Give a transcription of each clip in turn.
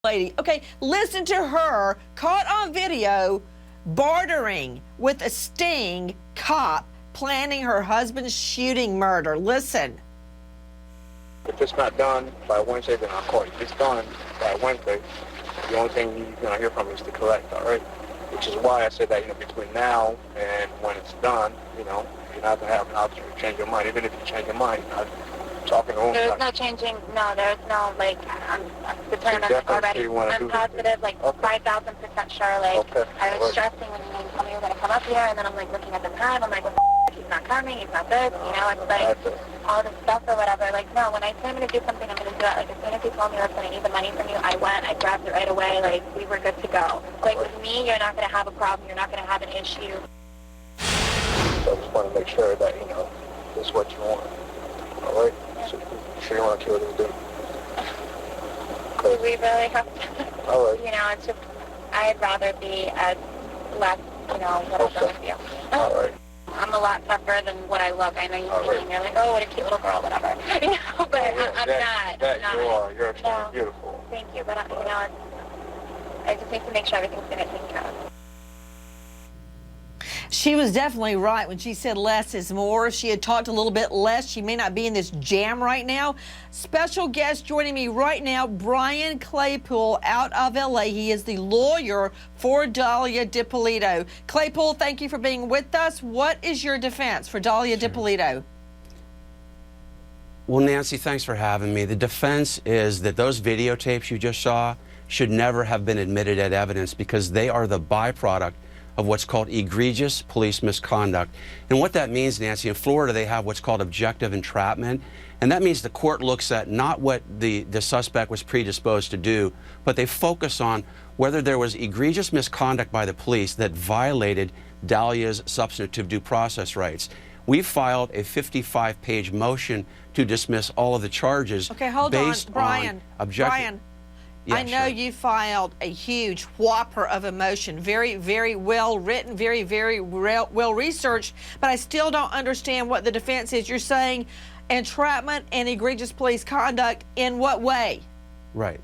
lady. Okay, listen to her, caught on video, bartering with a sting cop, planning her husband's shooting murder. Listen. If it's not done by Wednesday, then I'll call you. If it's done by Wednesday, the only thing you're going to hear from me is to collect, all right? Which is why I said that, between now and when it's done, you're not going to have an option to change your mind. Even if you change your mind, I'm talking to him. There's no changing, there's no, I'm determined already. I'm positive, 5,000% sure, okay. I was stressing when you told me you were going to come up here, and then I'm, looking at the time, I'm like, well, he's not coming, he's not this, it's all this stuff or whatever. No, when I say I'm going to do something, I'm going to do it. As soon as you told me, listen, I need the money from you, I went, I grabbed it right away, we were good to go. With me, you're not going to have a problem, you're not going to have an issue. So I just want to make sure that, this is what you want, all right? Yeah. So you sure you want to kill this dude? Do we really have to? All right. It's just, I'd rather be as less, whatever with you. All right. I'm a lot tougher than what I look. I know you see me and you're like, oh, what a cute little girl, whatever. But I'm not. You are. You're extremely beautiful. Thank you, but I just need to make sure everything's going to take care of. She was definitely right when she said less is more. If she had talked a little bit less, she may not be in this jam right now. Special guest joining me right now, Brian Claypool out of LA. He is the lawyer for Dalia Dippolito. Claypool, thank you for being with us. What is your defense for Dalia Dippolito? Well, Nancy, thanks for having me. The defense is that those videotapes you just saw should never have been admitted as evidence because they are the byproduct of what's called egregious police misconduct. And what that means, Nancy, in Florida they have what's called objective entrapment, and that means the court looks at not what the suspect was predisposed to do, but they focus on whether there was egregious misconduct by the police that violated Dalia's substantive due process rights. We filed a 55-page motion to dismiss all of the charges. Okay, hold based on, Brian. on objective. Brian. Yeah, I know you filed a huge whopper of a motion, very, very well written, very, very well researched, but I still don't understand what the defense is. You're saying entrapment and egregious police conduct in what way? Right.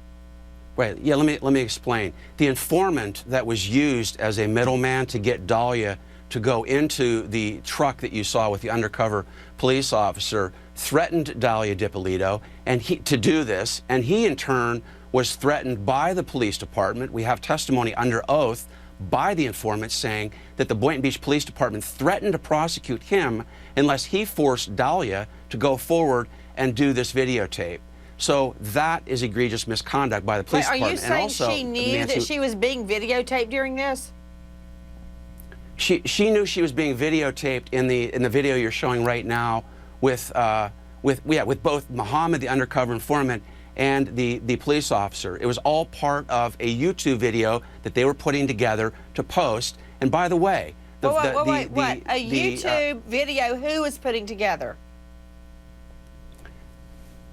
Right. Yeah, let me explain. The informant that was used as a middleman to get Dalia to go into the truck that you saw with the undercover police officer threatened Dalia Dippolito to do this, and he in turn was threatened by the police department. We have testimony under oath by the informant saying that the Boynton Beach Police Department threatened to prosecute him unless he forced Dalia to go forward and do this videotape. So that is egregious misconduct by the police department. Are you saying she knew that she was being videotaped during this? She knew she was being videotaped in the video you're showing right now with both Muhammad, the undercover informant, and the police officer. It was all part of a YouTube video that they were putting together to post. And by the way, Wait, a YouTube video who was putting together?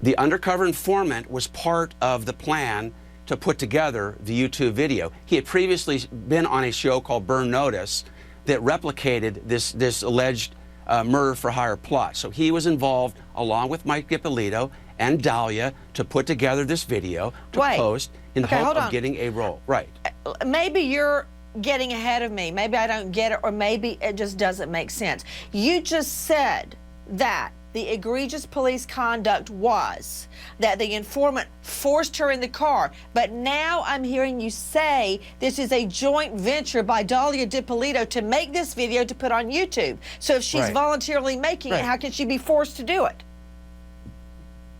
The undercover informant was part of the plan to put together the YouTube video. He had previously been on a show called Burn Notice that replicated this alleged murder for hire plot. So he was involved along with Mike Dippolito and Dalia to put together this video to post in the hope of getting a role. Right. Maybe you're getting ahead of me. Maybe I don't get it, or maybe it just doesn't make sense. You just said that the egregious police conduct was that the informant forced her in the car, but now I'm hearing you say this is a joint venture by Dalia Dippolito to make this video to put on YouTube. So if she's voluntarily making it, how can she be forced to do it?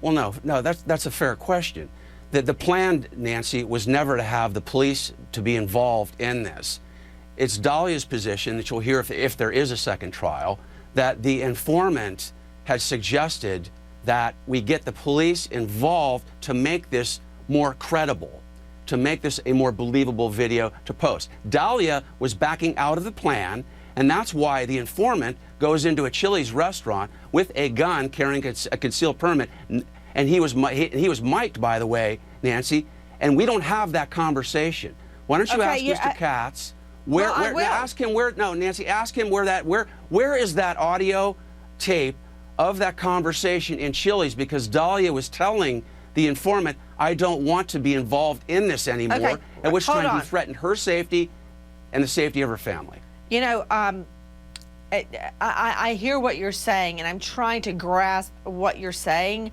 Well, no, that's a fair question. The plan, Nancy, was never to have the police to be involved in this. It's Dalia's position that you'll hear if there is a second trial, that the informant had suggested that we get the police involved to make this more credible, to make this a more believable video to post. Dalia was backing out of the plan, and that's why the informant goes into a Chili's restaurant with a gun carrying a concealed permit, and he was mic'd, by the way, Nancy, and we don't have that conversation. Why don't you ask Mr. Katz ask him where Nancy, ask him where is that audio tape of that conversation in Chili's, because Dalia was telling the informant, I don't want to be involved in this anymore, Okay, at which hold time on. he threatened her safety and the safety of her family. You know, I hear what you're saying, and I'm trying to grasp what you're saying.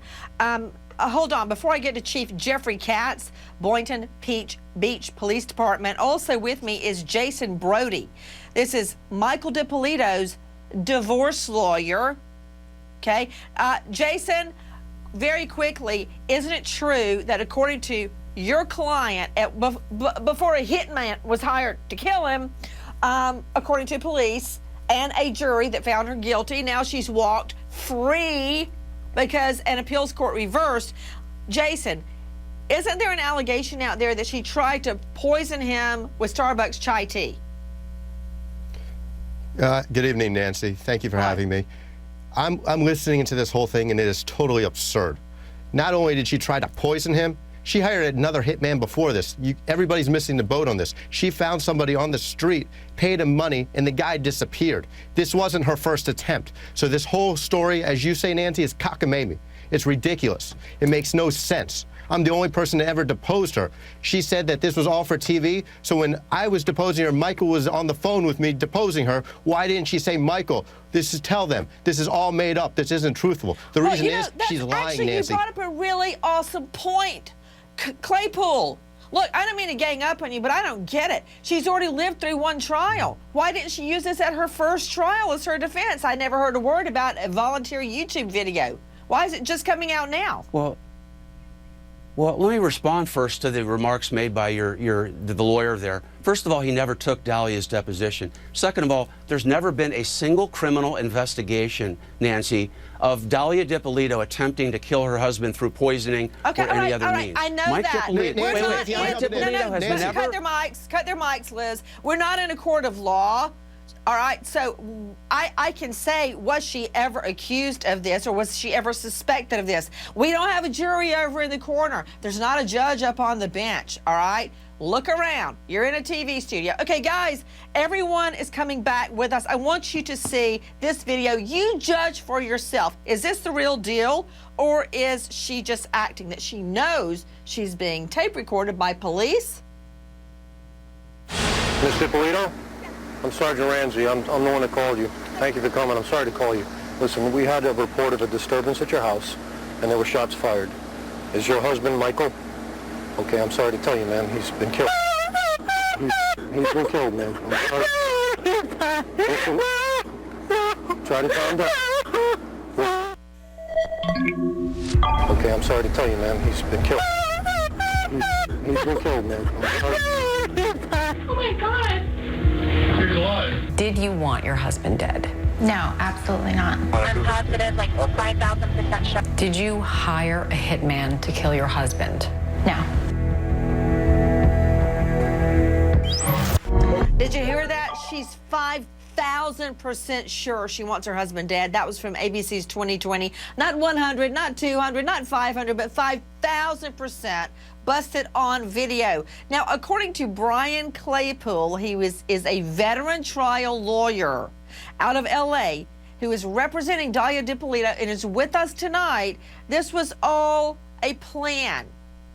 Hold on, before I get to Chief Jeffrey Katz, Boynton Beach Police Department. Also with me is Jason Brody. This is Michael DiPolito's divorce lawyer. Okay, Jason, very quickly, isn't it true that according to your client, before a hitman was hired to kill him, according to police and a jury that found her guilty, now she's walked free because an appeals court reversed. Jason, isn't there an allegation out there that she tried to poison him with Starbucks chai tea? Good evening, Nancy. Thank you for having me. I'm listening to this whole thing, and it is totally absurd. Not only did she try to poison him, she hired another hitman before this. Everybody's missing the boat on this. She found somebody on the street, paid him money, and the guy disappeared. This wasn't her first attempt. So this whole story, as you say, Nancy, is cockamamie. It's ridiculous. It makes no sense. I'm the only person that ever deposed her. She said that this was all for TV, so when I was deposing her, Michael was on the phone with me deposing her. Why didn't she say, Michael, tell them, this is all made up, this isn't truthful. The reason is she's lying, actually, Nancy. You brought up a really awesome point. Claypool, look, I don't mean to gang up on you, but I don't get it. She's already lived through one trial. Why didn't she use this at her first trial as her defense? I never heard a word about a voluntary YouTube video. Why is it just coming out now? Well, let me respond first to the remarks made by the lawyer there. First of all, he never took Dahlia's deposition. Second of all, there's never been a single criminal investigation, Nancy, of Dahlia DiPolito attempting to kill her husband through poisoning or any other means. I know Mike that. DiPolito, We're not Mike in, DiPolito has listen, never... cut their mics, Liz. We're not in a court of law. All right, so I can say, was she ever accused of this or was she ever suspected of this? We don't have a jury over in the corner. There's not a judge up on the bench, all right? Look around. You're in a TV studio. Okay, guys, everyone is coming back with us. I want you to see this video. You judge for yourself. Is this the real deal or is she just acting that she knows she's being tape recorded by police? Miss DiPolito? I'm Sergeant Ramsey. I'm the one that called you. Thank you for coming. I'm sorry to call you. Listen, we had a report of a disturbance at your house, and there were shots fired. Is your husband Michael? Okay, I'm sorry to tell you, man. He's been killed. He's been killed, man. I'm sorry. Listen, try to calm down. Okay, I'm sorry to tell you, man. He's been killed. He's been killed, man. I'm sorry. Oh my God. Did you want your husband dead? No, absolutely not. I'm positive, like 5,000% sure. Did you hire a hitman to kill your husband? No. Did you hear that? She's 5,000% sure she wants her husband dead. That was from ABC's 2020. Not 100, not 200, not 500, but 5,000%. Busted on video. Now, according to Brian Claypool, he is a veteran trial lawyer out of LA who is representing Dahlia DiPolito and is with us tonight. This was all a plan.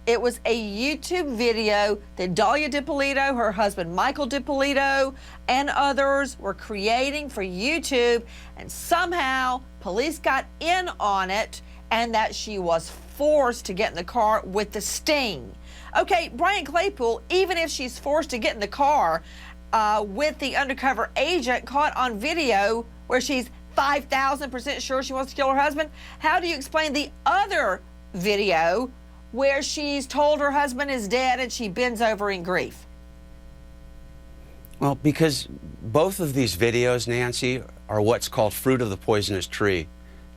It was a YouTube video that Dahlia DiPolito, her husband Michael DiPolito, and others were creating for YouTube, and somehow police got in on it and that she was forced to get in the car with the sting. Okay, Brian Claypool, even if she's forced to get in the car with the undercover agent caught on video where she's 5,000% sure she wants to kill her husband, how do you explain the other video where she's told her husband is dead and she bends over in grief? Well, because both of these videos, Nancy, are what's called fruit of the poisonous tree.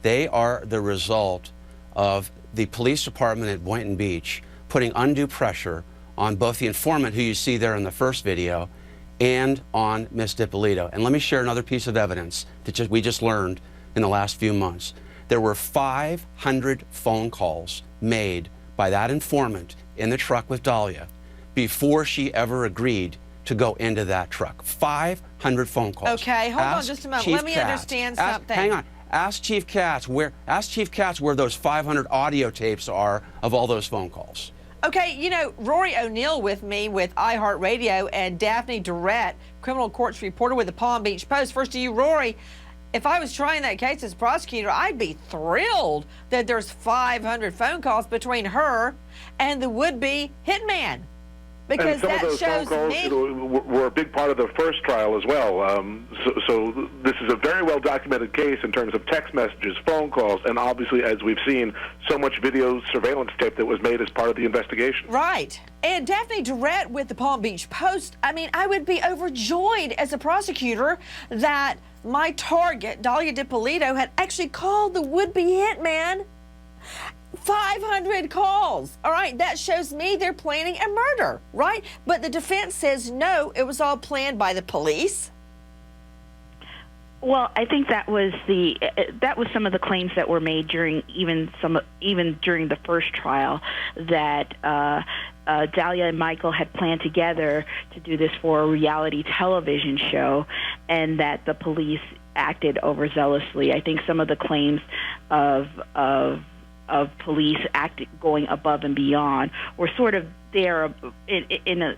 They are the result of the police department at Boynton Beach putting undue pressure on both the informant, who you see there in the first video, and on Miss DiPolito. And let me share another piece of evidence that we just learned in the last few months. There were 500 phone calls made by that informant in the truck with Dahlia before she ever agreed to go into that truck. 500 phone calls. Okay, hold on just a moment. Let me understand something. Hang on. Ask Chief Katz where those 500 audio tapes are of all those phone calls. Okay, you know, Rory O'Neill with me with iHeartRadio and Daphne Durrett, criminal courts reporter with the Palm Beach Post. First to you, Rory. If I was trying that case as prosecutor, I'd be thrilled that there's 500 phone calls between her and the would-be hitman. Because and some that of those shows phone calls me were a big part of the first trial as well. So this is a very well-documented case in terms of text messages, phone calls, and obviously, as we've seen, so much video surveillance tape that was made as part of the investigation. Right. And Daphne Durrett with the Palm Beach Post, I mean, I would be overjoyed as a prosecutor that my target, Dahlia DiPolito, had actually called the would-be hitman 500 calls. All right, that shows me they're planning a murder, right? But the defense says no, it was all planned by the police. Well, I think that was some of the claims that were made during even during the first trial, that Dahlia and Michael had planned together to do this for a reality television show, and that the police acted overzealously. I think some of the claims of police going above and beyond were sort of there in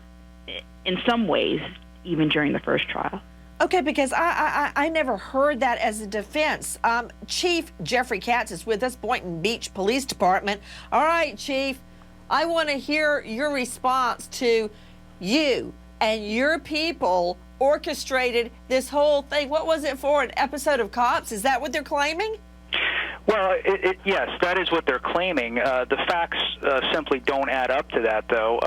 some ways, even during the first trial. Okay, because I never heard that as a defense. Chief Jeffrey Katz is with us, Boynton Beach Police Department. All right, Chief, I want to hear your response to you and your people orchestrated this whole thing. What was it for, an episode of Cops? Is that what they're claiming? Well, yes, that is what they're claiming. The facts simply don't add up to that, though.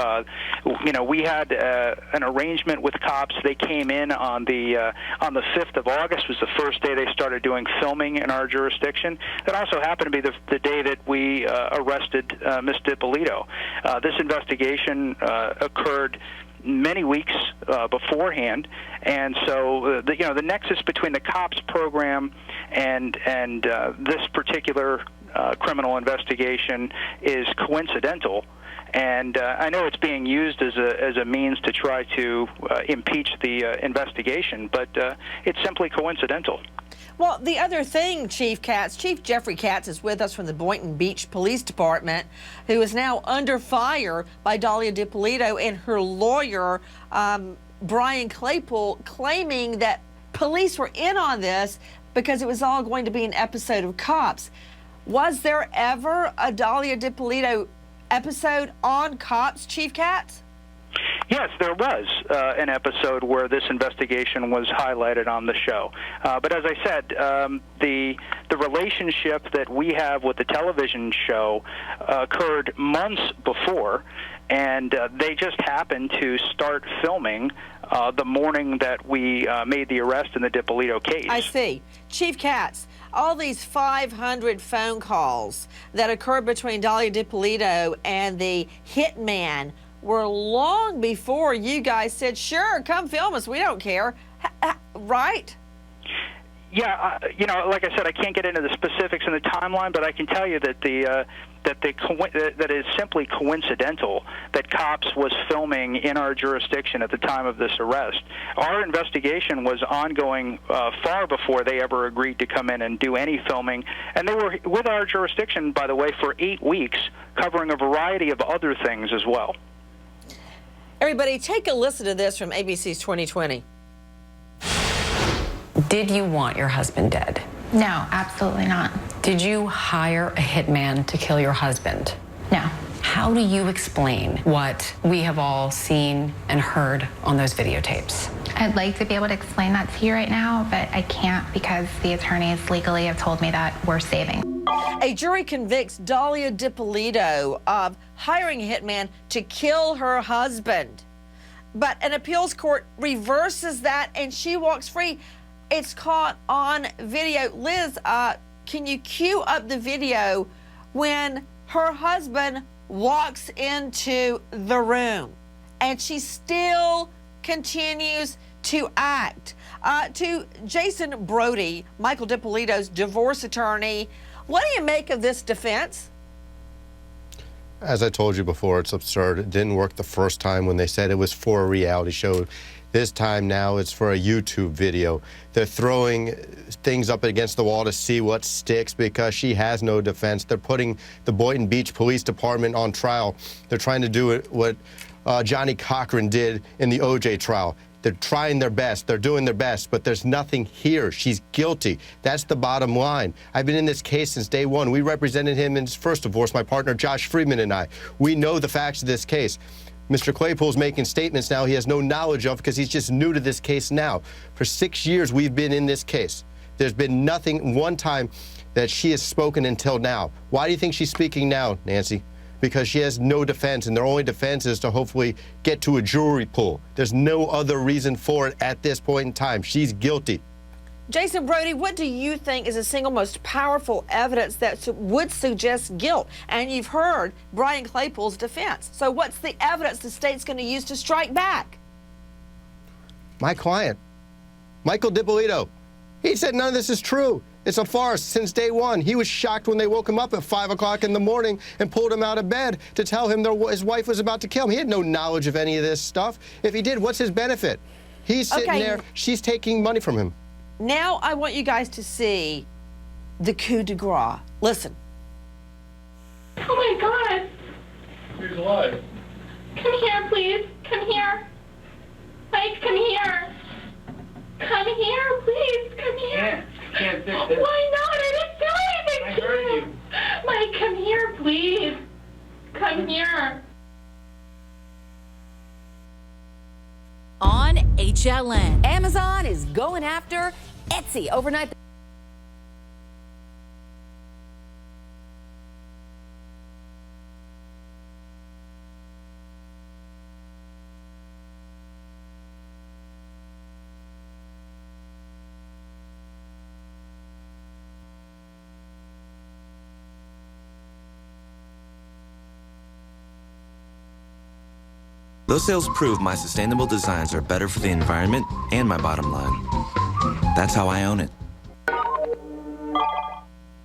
We had an arrangement with cops. They came in on the 5th of August was the first day they started doing filming in our jurisdiction. That also happened to be the day that we arrested Ms. DiPolito. This investigation occurred many weeks beforehand, and so the nexus between the COPS program and this particular criminal investigation is coincidental. And I know it's being used as a means to try to impeach the investigation, but it's simply coincidental. Well, the other thing, Chief Jeffrey Katz is with us from the Boynton Beach Police Department, who is now under fire by Dahlia DiPolito and her lawyer, Brian Claypool, claiming that police were in on this because it was all going to be an episode of Cops. Was there ever a Dahlia DiPolito episode on Cops, Chief Katz? Yes, there was an episode where this investigation was highlighted on the show. But as I said, the relationship that we have with the television show occurred months before, and they just happened to start filming the morning that we made the arrest in the DiPolito case. I see. Chief Katz, all these 500 phone calls that occurred between Dahlia DiPolito and the hitman were long before you guys said, sure, come film us, we don't care, right? Yeah, like I said, I can't get into the specifics in the timeline, but I can tell you that that is simply coincidental that Cops was filming in our jurisdiction at the time of this arrest. Our investigation was ongoing far before they ever agreed to come in and do any filming, and they were with our jurisdiction, by the way, for 8 weeks, covering a variety of other things as well. Everybody, take a listen to this from ABC's 2020. Did you want your husband dead? No, absolutely not. Did you hire a hitman to kill your husband? No. How do you explain what we have all seen and heard on those videotapes? I'd like to be able to explain that to you right now, but I can't because the attorneys legally have told me that we're saving. A jury convicts Dahlia DiPolito of hiring a hitman to kill her husband. But an appeals court reverses that and she walks free. It's caught on video. Liz, can you cue up the video when her husband walks into the room and she still continues to act? To Jason Brody, Michael DiPolito's divorce attorney, what do you make of this defense? As I told you before, it's absurd. It didn't work the first time when they said it was for a reality show. This time now it's for a YouTube video. They're throwing things up against the wall to see what sticks because she has no defense. They're putting the Boynton Beach Police Department on trial. They're trying to do what Johnny Cochran did in the OJ trial. They're trying their best. They're doing their best, but there's nothing here. She's guilty. That's the bottom line. I've been in this case since day one. We represented him in his first divorce, my partner Josh Friedman and I. We know the facts of this case. Mr. Claypool's making statements now he has no knowledge of because he's just new to this case now. For 6 years, we've been in this case. There's been nothing, one time, that she has spoken until now. Why do you think she's speaking now, Nancy? Because she has no defense, and their only defense is to hopefully get to a jury pool. There's no other reason for it at this point in time. She's guilty. Jason Brody, what do you think is the single most powerful evidence that would suggest guilt? And you've heard Brian Claypool's defense. So what's the evidence the state's going to use to strike back? My client, Michael DiPolito, he said none of this is true. It's a farce since day one. He was shocked when they woke him up at 5 o'clock in the morning and pulled him out of bed to tell him his wife was about to kill him. He had no knowledge of any of this stuff. If he did, what's his benefit? He's sitting there, she's taking money from him. Now I want you guys to see the coup de grace. Listen. Oh my God. He's alive. Come here, please. Come here. Mike, come here. Come here, please. Come here. Can't fix this. Why not? I didn't do anything I to heard you. you. Mike, come here, please. Come here. On HLN, Amazon is going after Etsy overnight. Those sales prove my sustainable designs are better for the environment and my bottom line. That's how I own it.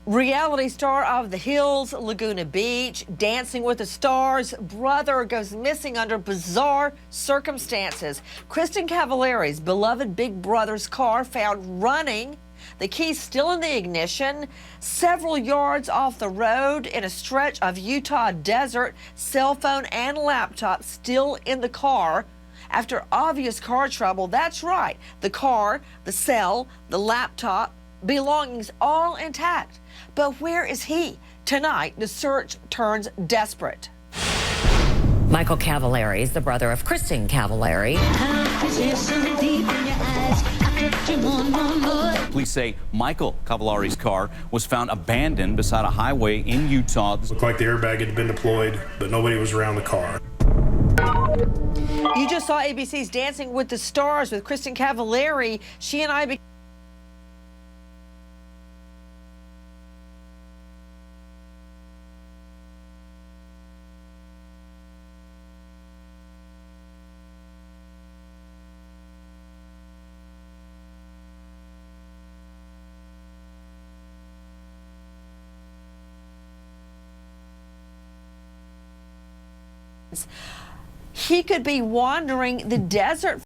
Reality star of The Hills, Laguna Beach, Dancing with the Stars, brother goes missing under bizarre circumstances. Kristen Cavallari's beloved Big Brother's car found running, the keys still in the ignition, several yards off the road in a stretch of Utah desert, cell phone and laptop still in the car. After obvious car trouble, that's right, the car, the cell, the laptop, belongings all intact. But where is he? Tonight, the search turns desperate. Michael Cavallari is the brother of Kristen Cavallari. Police say Michael Cavallari's car was found abandoned beside a highway in Utah. It looked like the airbag had been deployed, but nobody was around the car. You just saw ABC's Dancing with the Stars with Kristen Cavallari. She and I he could be wandering the desert